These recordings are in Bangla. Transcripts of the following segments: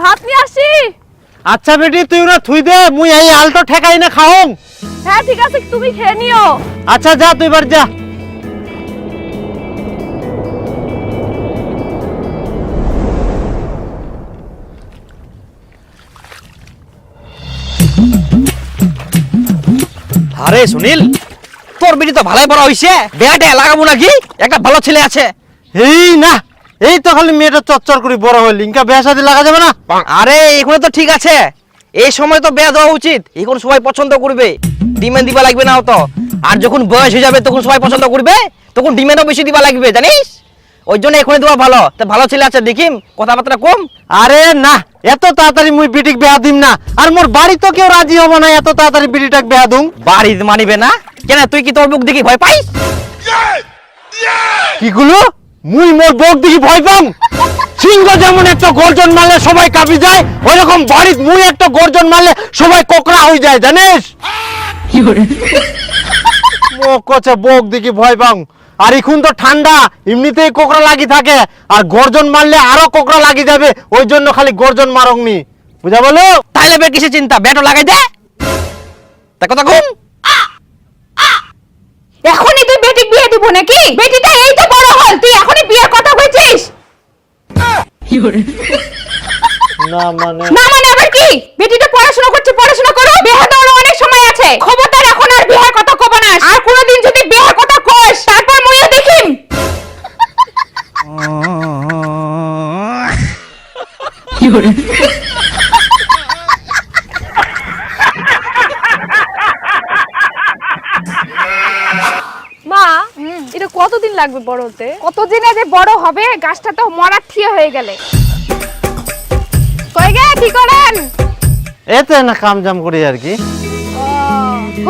ভাত নিয়ে আসি। আচ্ছা বেটি তুই না থুই দে, মুই এই আলটো ঠেকাই না খাওং। হ্যাঁ ঠিক আছে, তুমি খেয়ে নিও। আচ্ছা যা তুই বার যা। আরে সুনীল, তোর বেটি তো ভালোই বড় হইছে, বিয়াটা লাগাবো নাকি? একটা ভালো ছেলে আছে। এই না, এই তো খালি মেয়েটা চচ্চর করে বড় হইল, ইনকা বিয়া শাদী লাগা যাবে না? আরে এখন তো ঠিক আছে, এই সময় তো বিয়া দেওয়া উচিত, এখন সবাই পছন্দ করবে, ডিমান্ড দিবা লাগবে না তো। আর যখন বয়স হয়ে যাবে তখন সবাই পছন্দ করবে, তখন ডিমান্ডও বেশি দিবা লাগবে, জানিস? ওই জন্য এখনই দেওয়া ভালো। তা ভালো ছেলে আছে দেখিম, কথাবার্তা কম। আরে না, এত তাড়াতাড়ি মুই বিটিক বিয়া দিম না, আর মোর বাড়ি তো কেউ রাজি হবো না এত তাড়াতাড়ি বিটিটাক বিয়া দুম। বাড়ি মানিবে না কেন? তুই কি তোর মুখ দেখি ভয় পাইস? কি গুলো মুই মোর বউক দেখি ভয় পাম? সিংহ যেমন একটা গর্জন মারলে সবাই কাঁপি যায়, ওইরকম বাড়িত মুই একটা গর্জন মারলে সবাই কোকড়া হয়ে যায়, জানিস? ও কচ্ছে বউক দেখি ভয় পাম, আর এখন তো ঠান্ডা, এমনিতেই কোকড়া লাগি থাকে, আর গর্জন মারলে আরো কোকড়া লাগি যাবে, ওই জন্য খালি গর্জন মারংনি, বুঝা বলো? তাইলে বের কিসে চিন্তা, ব্যাটও লাগাই দে। তা কথা কম। এখনই তুই বেটিক বিয়ে দিব নাকি? বেটিটা এই তো বড় হল, তুই এখনই বিয়ের কথা কইছিস? না মানে না মানে আবার কি? বেটিটা পড়াশোনা করছে, পড়াশোনা করো, বিয়ে দেওয়ার অনেক সময় আছে। খবরদার এখন আর বিয়ের কথা কব না, আর কোনোদিন যদি বিয়ের কথা কইস তারপর মইও দেখিম। মা, এটা কতদিন লাগবে বড় হতে? কতদিনে যে বড় হবে, গাছটা তো মরার ঠিয়া হয়ে গেলে। কই গে কি করেন? এতে না কাম জাম করি আর কি।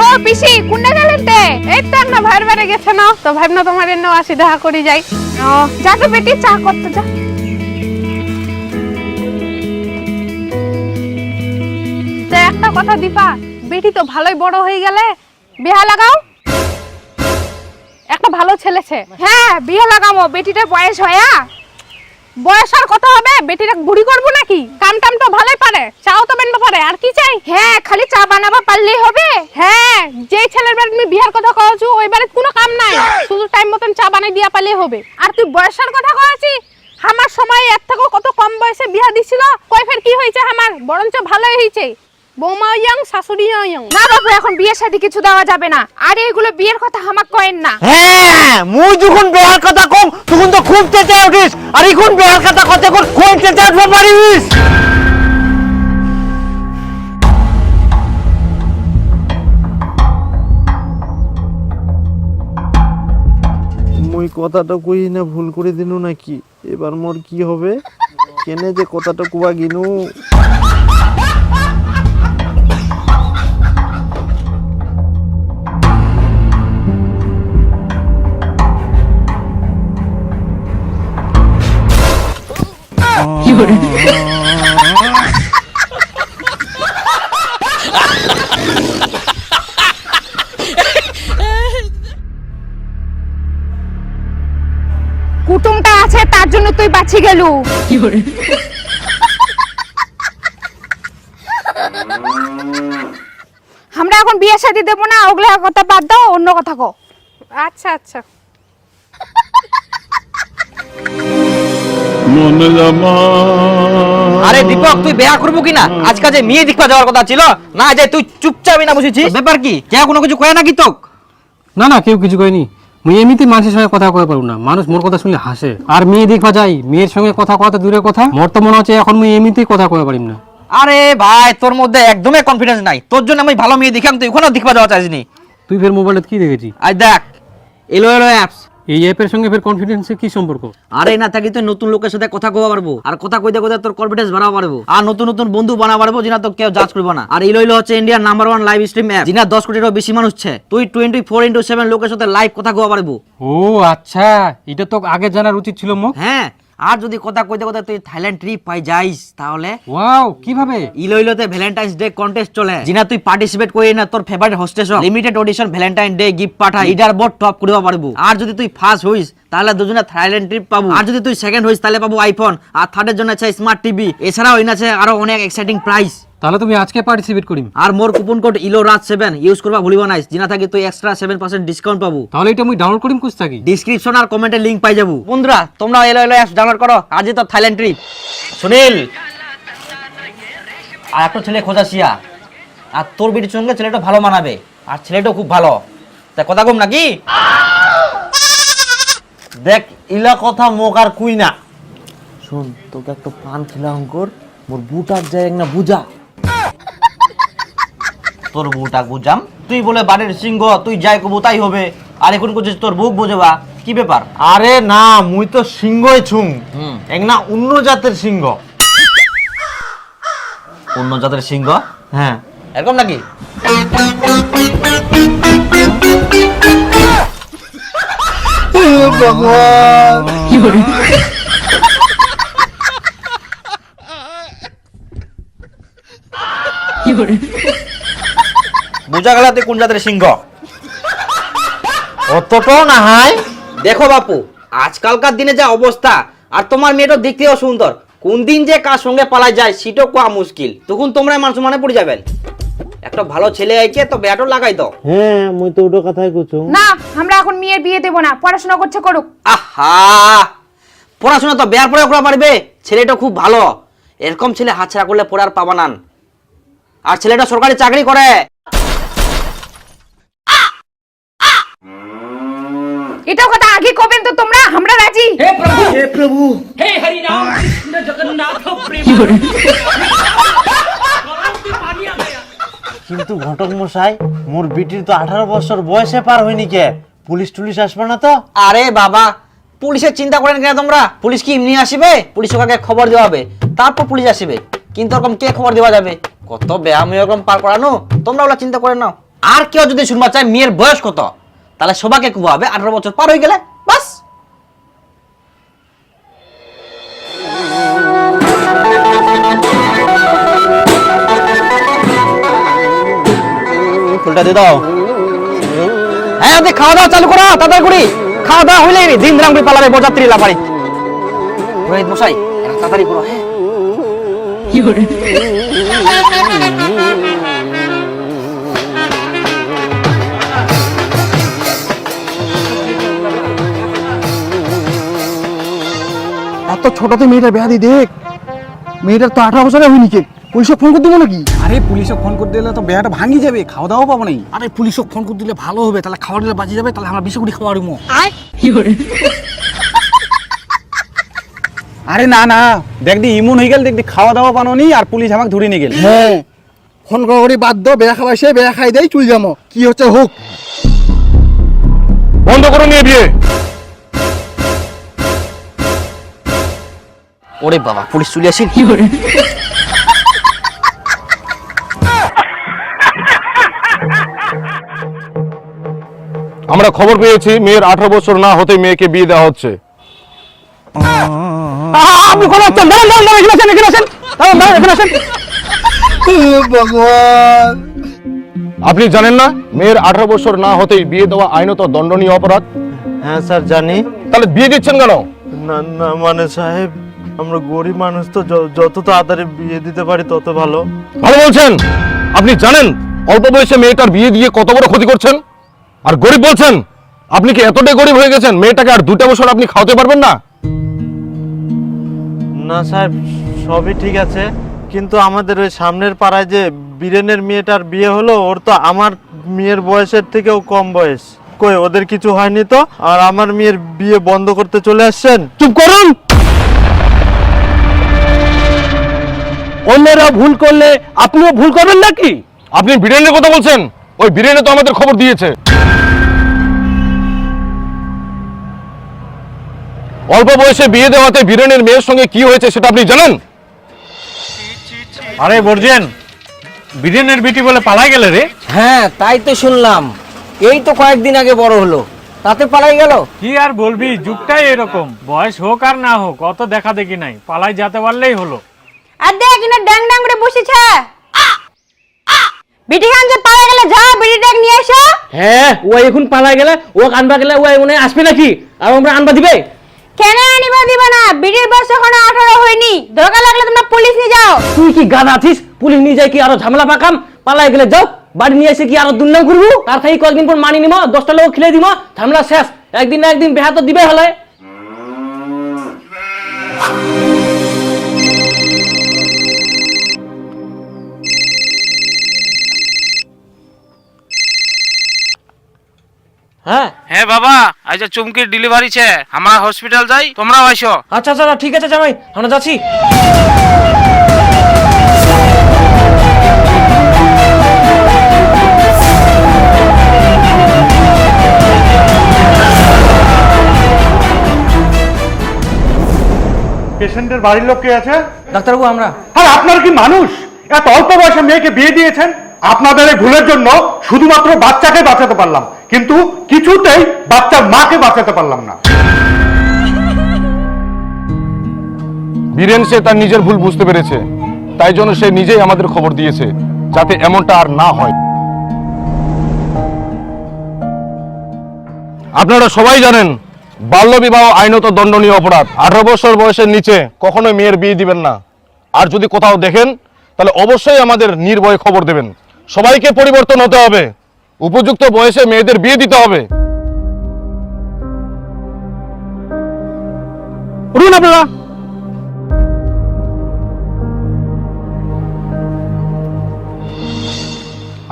ও পিসি কোনে গেলেন তে? এই তো না ভাইয়ের বাড়ি গেছে না, তো ভাবনা তোমার এন্ন আসি দেখা করি যাই। ও যা তো বেটি চা করতে যা। তে একটা কথা দীপা, বেটি তো ভালোই বড় হয়ে গেলে, বিয়া লাগাও। একটা ভালো ছেলেছে। হ্যাঁ বিয়ে লাগামো, বেটিটার বয়স হয়া বয়স আর কত হবে, বেটিটা বুড়ি করবো নাকি? কাম টাম তো ভালোই পারে, চাও তো বানাতে পারে, আর কি চাই? হ্যাঁ খালি চা বানাবা পারলেই হবে। হ্যাঁ যেই ছেলের বাড়ি তুমি বিয়ার কথা কওছো ওই বাড়িতে কোনো কাম নাই, শুধু টাইম মতন চা বানাই দিয়া পারলেই হবে। আর তুই বয়সের কথা কওছি, আমার সময় এর থেকে কত কম বয়সে বিয়া দিছিল, কই ফের কি হয়েছে আমার? বরঞ্চ ভালোই হয়েছে, বৌমা ইয়াং শাশুড়ি ইয়াং। না বাবু এখন বিয়ের সাথে কিছু দেওয়া যাবে না, আর এগুলো বিয়ের কথা আমাক কয়েন না। হ্যাঁ মুই যখন বিয়ার কথা কম তখন তো খুব চেঁচে উঠিস, আর এখন বিয়ার কথা কত কোন কোন চেঁচে উঠতে পারিস? মুই কথাটা কই না ভুল করে দিনু নাকি? এবার মোর কি হবে? কেনে যে কথাটা কুয়া গিনু? কুটুমটা আছে তার জন্য তুই বাঁচি গেলু। আমরা এখন বিয়ে শাদী দেব না, ওগুলা কথা বাদ দাও, অন্য কথা কও। আচ্ছা আচ্ছা। আরে দীপক, তুই বিয়া করবো কিনা? আজকাল যে মেয়ে দেখবা যাওয়ার কথা ছিল না, যে তুই চুপচাপ না বসেছিস, ব্যাপার কি? কেউ কোনো কিছু কয় নাকি তোক? না না, কেউ কিছু কয়নি। মুই এমনিতে মানুষের সঙ্গে কথা কয়ে পারবো না, মানুষ মোর কথা শুনলে হাসে। আর মেয়ে দেখবা যাই, মেয়ের সঙ্গে কথা কওয়া তো দূরের কথা, মোর তো মনে হচ্ছে এখন মুই এমনিতেই কথা কয়ে পারিম না। আরে ভাই, তোর মধ্যে একদমই কনফিডেন্স নাই, তোর জন্য আমি ভালো মেয়ে দেখাম, তুই ওখানেও দেখবা যাওয়া চাইছিনি। তুই ফের মোবাইলে কি দেখেছি? আজ দেখ এলো এলো অ্যাপস, এই অ্যাপের সঙ্গে ফের কনফিডেন্সের কি সম্পর্ক? আরে না থাকি তুই নতুন লোকের সাথে কথা কওয়া পারবো, আর কথা কইতে কইতে তোর কনফিডেন্স বাড়াতে পারবো, আর নতুন নতুন বন্ধু বানাতে পারবো, যেটা তো কেউ জাজ করবে না। আর এলো হচ্ছে ইন্ডিয়ার নাম্বার 1 লাইভ স্ট্রিম অ্যাপ, যেটা 10 কোটিরও বেশি মানুষ আছে। তুই 24/7 লোকের সাথে লাইভ কথা কওয়া পারবো। ও আচ্ছা, এটা তো আগে জানার উচিত ছিল মোক। হ্যাঁ, আর যদি কথা কইতে কইতে তুই থাইল্যান্ড ট্রিপ পাই যাইস, তাহলে ওয়াও, কিভাবে? ইলোইলোতে ভ্যালেন্টাইন্স ডে কন্টেস্ট চলে, যেটা তুই পার্টিসিপেট করি না, তোর favourite hostess limited audition Valentine day gift পাঠাই, এটার বড় টপ করবা পারবো। আর যদি তুই ফার্স্ট হইস, তাহলে দুজনে থাইল্যান্ড ট্রিপ পাবো। আর যদি তুই সেকেন্ড হইস তাহলে পাবো আইফোন, আর থার্ডের জন্য আছে স্মার্ট টিভি। এছাড়াও আছে আরো অনেক এক্সাইটিং প্রাইস। তাহলে তুমি আজকে পার্টিসিপেট করিম। আর মোর কুপন কোড ILORAJ7 ইউজ করবা ভুলিবা না, জিনা থাকি তুই এক্সট্রা 7% ডিসকাউন্ট পাবো। তাহলে এটা আমি ডাউনলোড করিম কুছ থাকি। ডিসক্রিপশন আর কমেন্টে লিংক পাই যাবো। বন্ধুরা তোমরা এলো অ্যাপস ডাউনলোড করো, আজই তো থাইল্যান্ড ট্রিপ। সুনীল আর একটা ছেলে খোঁজাছিয়া, আর তোর বিটির সঙ্গে ছেলেটা ভালো মানাবে, আর ছেলেটাও খুব ভালো। তা কথা কম নাকি? দেখ ইলা কথা মোক আর কুই না। শোন তোকে একটা পান খিলাম কর, মোর বুটার যায় না বুঝা। তোর বউটা বুঝাম, তুই বলে বাড়ির সিংহ, তুই যাই কবু তাই হবে। আর এখন করছিস তোর বুক বোঝবা, কি ব্যাপার? আরে না মুই তো সিংহই ছুং, হুম। এক না অন্য জাতের সিংহ। অন্য জাতের সিংহ? হ্যাঁ এরকম নাকি? বুঝা গেল তুই কোন জাতের সিংহ। অতটাও না হাই। দেখো বাপু, আজকালকার দিনে যা অবস্থা, আর তোমার মেয়েটা দেখতেও সুন্দর, কোন দিন যে কার সঙ্গে পালা যায় সেটাও কোয়া মুশকিল। তখন তোমরা মানুষ মানে পড়ে যাবেন। একটা ভালো ছেলে আইকে তো ব্যাটও লাগাই দাও। হ্যাঁ মুই তো ওটা কথাই কইছু। না আমরা এখন মেয়ের বিয়ে দেব না, পড়াশোনা করছে করুক। আহা, পড়াশোনা তো বেয়ার পরে করা পারবে। ছেলেটা খুব ভালো, এরকম ছেলে হাতছাড়া করলে পড়ার পাবা না। আর ছেলেটা সরকারি চাকরি করে। এটাও কথা আগে কবেন তো তোমরা, আমরা রাজি। কিন্তু ঘটক মশাই মোর বিটির তো 18 বছর বয়সে পার হয়নি কে, পুলিশ টুলিশ আসবে না তো? আরে বাবা, পুলিশের চিন্তা করেন কেন তোমরা? পুলিশ কি এমনি আসবে? পুলিশ ওকে খবর দেওয়া হবে, তারপর পুলিশ আসবে। কিন্তু ওরকম কে খবর দেওয়া যাবে? কত ব্যায়াম এরকম পার করানো, তোমরা ওগুলো চিন্তা করে নাও। আর কেউ যদি শুনবা চায় মেয়ের বয়স কত, তাহলে সবাইকে কুবাবে 18 বছর পার হয়ে গেলে বাস। ফুলটা দিয়ে দাও। হ্যাঁ ওদের খাওয়া দাওয়া চালু করো তাড়াতাড়ি করে। খাওয়া দাওয়া হইলে দিন দিন করে পালাবে বরযাত্রী লাফারি। রোহিত মশাই এটা তাড়াতাড়ি করো। হ্যাঁ এত ছোটতে মেয়েটা বেহাদি দেখ, মেয়েটার তো 18 বছরে হয়নি কে, পুলিশে ফোন করে দেবো নাকি? আরে পুলিশে ফোন করে দিলে তো বেড়াটা ভাঙি যাবে, খাওয়া দাওয়া পাবো নাই। আরে পুলিশে ফোন করে দিলে ভালো হবে, তাহলে খাওয়া দিলে বাঁচি যাবে, তাহলে আমরা বেশি করে খাওয়া দিবো। আরে না না, দেখদি ইমন হয়ে গেল, দেখদি খাওয়া দাওয়া পানো নি, আর পুলিশ আমাকে ধরে নিয়ে গেল। হ্যাঁ ফোন করে বাধ্য, বেয়া খাওয়াই সে বেয়া খাই দেয়, চুল যাবো, কি হচ্ছে হোক। বন্ধ করো নিয়ে বিয়ে। ওরে বাবা, পুলিশ চলে আসি। আমরা খবর পেয়েছি মেয়ের 18 বছর না হতে মেয়েকে বিয়ে দেওয়া হচ্ছে। আপনি কোন হচ্ছেন? দাঁড়ান দাঁড়ান দাঁড়ান, এখানে আসেন, এখানে আসেন, দাঁড়ান দাঁড়ান, এখানে আসেন। ভগবান, আপনি জানেন না মেয়ের 18 বছর না হতেই বিয়ে দেওয়া আইনত দণ্ডনীয় অপরাধ? হ্যাঁ স্যার জানি। তাহলে বিয়ে দিচ্ছেন কেন? না না মানে সাহেব, আমরা গরিব মানুষ তো, যত তাড়াতাড়ি বিয়ে দিতে পারি তত ভালো। ভালো বলছেন। আপনি জানেন অল্প বয়সে মেয়েটার বিয়ে দিয়ে কত বড় ক্ষতি করছেন? আর গরিব বলছেন? আপনি কি এতটাই গরিব হয়ে গেছেন মেয়েটাকে আর 2টা বছর আপনি খাওয়াতে পারবেন না? না সাহেব সবই ঠিক আছে, কিন্তু আমাদের ওই সামনের পাড়ায় যে বীরেনের মেয়েটার বিয়ে হলো, ওর তো আমার মেয়ের বয়সের থেকেও কম বয়স। কই ওদের কিছু হয়নি তো, আর আমার মেয়ের বিয়ে বন্ধ করতে চলে আসছেন? চুপ করুন। অন্যরা ভুল করলে আপনিও ভুল করবেন নাকি? আপনি বীরেনের কথা বলছেন? ওই বীরেনে তো আমাদের খবর দিয়েছে। অল্প বয়সে বিয়ে দেওয়াতে বীরেনের মেয়ের সঙ্গে কি হয়েছে সেটা আপনি জানেন? আরে বর্জেন, বীরেনের বিটি বলে পালাই গেলে রে। হ্যাঁ তাই তো শুনলাম, এই তো কয়েকদিন আগে বড় হলো, তাতে পালাই গেল। কি আর বলবি, যুগটাই এরকম, বয়স হোক আর না হোক অত দেখা দেখি নাই, পালাই যেতে পারলেই হলো। আর দেখ এখানে ড্যাং ড্যাং করে বসেছে, বিটি খান যে পালা গেলে যাও বিটিটা নিয়ে এসো। হ্যাঁ ও এখন পালা গেলে ও আনবা গেলে ও মনে হয় আসবে নাকি আর আমরা আনবা দিবে কেন আনিবা দিবা না? বিটির বয়স এখনো 18 হয়নি, দরকার লাগলে তোমরা পুলিশ নিয়ে যাও। তুই কি গাধা আছিস? পুলিশ নিয়ে যায় কি আরো ঝামেলা পাকাম? পালাই গেলে যাও, বাড়ি নিয়ে এসে কি আরো দুর্নাম করবো? আর খাই কয়েকদিন পর মানি নিব, 10টা লোক খেলে দিব, ঝামেলা শেষ। একদিন না একদিন বেহা তো দিবে হলে। হ্যাঁ হ্যাঁ বাবা, আজ চুমকির ডেলিভারি ছে, আমরা হসপিটাল যাই, তোমরাও আইসো। আচ্ছা আচ্ছা ঠিক আছে জামাই, আমরা যাচ্ছি। পেশেন্টের বাড়ির লোক কে আছে? ডাক্তারবাবু আমরা। আর আপনার কি মানুষ? এত অল্প বয়সে মেয়েকে বিয়ে দিয়েছেন? আপনাদের এই ভুলের জন্য শুধুমাত্র বাচ্চাকে বাঁচাতে পারলাম, কিন্তু কিছুতেই বাচ্চার মাকে বাঁচাতে পারলাম না। বীরেন সে তার নিজের ভুল বুঝতে পেরেছে, তাই জন্য সে নিজেই আমাদের খবর দিয়েছে, যাতে এমনটা আর না হয়। আপনারা সবাই জানেন বাল্যবিবাহ আইনত দণ্ডনীয় অপরাধ। 18 বছর বয়সের নিচে কখনোই মেয়ের বিয়ে দিবেন না। আর যদি কোথাও দেখেন তাহলে অবশ্যই আমাদের নির্ভয়ে খবর দেবেন। সবাইকে পরিবর্তন হতে হবে, উপযুক্ত বয়সে মেয়েদের বিয়ে দিতে হবে। উঠুন আপনারা।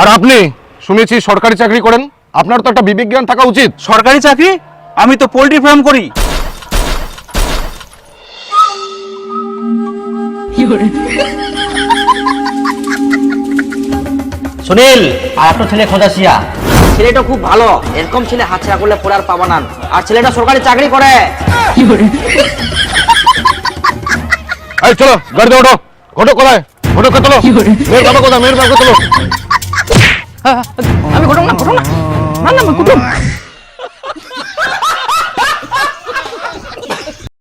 আর আপনি শুনেছি সরকারি চাকরি করেন, আপনার তো একটা বিবেক জ্ঞান থাকা উচিত। সরকারি চাকরি? আমি তো পোল্ট্রি ফার্ম করি। সুনীল আর একটা ছেলে খোঁজাছিয়া, ছেলেটা খুব ভালো, এরকম ছেলে হাতছাড়া করলে পরে আর পাবা না। আর ছেলেটা সরকারি চাকরি করে। এই চলো গাড়িতে ওঠো। ঘটক কোথায়? ঘটককে তোলো। মেয়ের বাবা কোথায়? মেয়ের বাবা তোলো। আমি ঘটক না, ঘটক না, না না, আমি কুটুম।